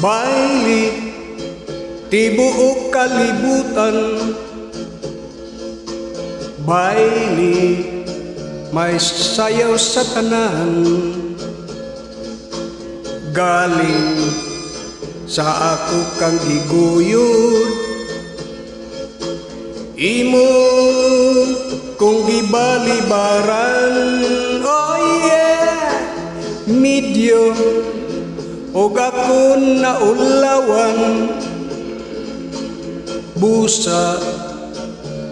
Baili tibuok kalibutan, baili may sayaw sa tanan, galing sa ako kang giguyod, imo kung gibalibaran. Oh yeah, medyo og ako na ulawan, busa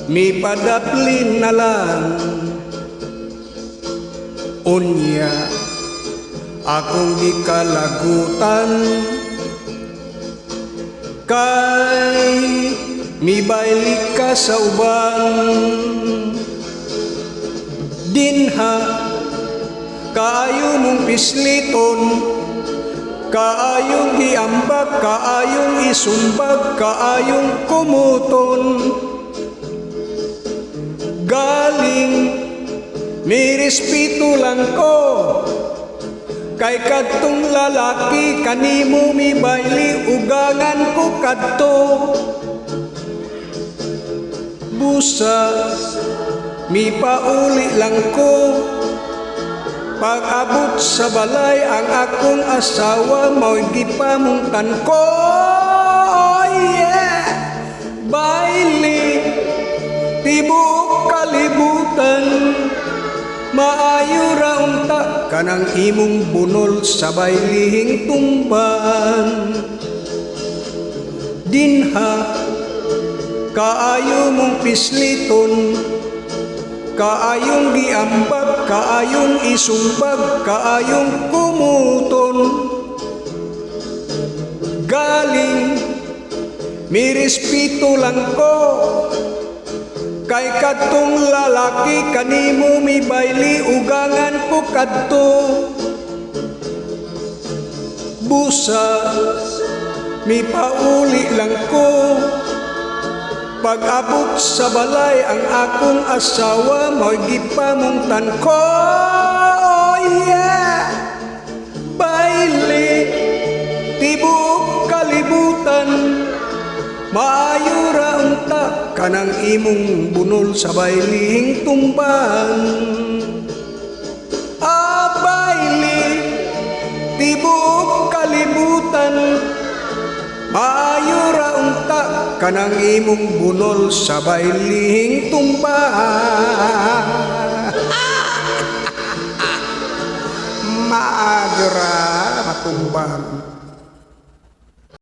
mi padaplin na lang. Unya akong gikalagutan, kay mi balik ka sa uban. Dinha kaayo mong pisliton, kaayong giambag, kaayong isumbag, kaayong kumuton. Galing may respeto lang ko, kay kadtong lalaki kanimo mi baili ugangan ko kadto. Busa mi pauli lang ko, pag-abot sa balay ang akong asawa mo'y gipamungtan ko. Oh yeah, baili tibuok kalibutan, maayo ra unta kanang imong bunol sa bailihing tumban. Dinha kaayo mong pisliton, kaayong giambag, kaayong isumbag, kaayong kumuton. Galing mi respeto lang ko, kay kadtong lalaki kanimo mi baili ugangan ko kadto. Busa mi pauli lang ko, pag-abot sa balay ang akong asawa mo'y gipamungtan ko. Oh yeah, baili tibuok kalibutan, maayo ra unta kanang imong bunol sa bailihing tumban. Baili tibuok kalibutan, maayo ra unta kanang imong bunol sa bailihing tumban. Maayo ra matumbang.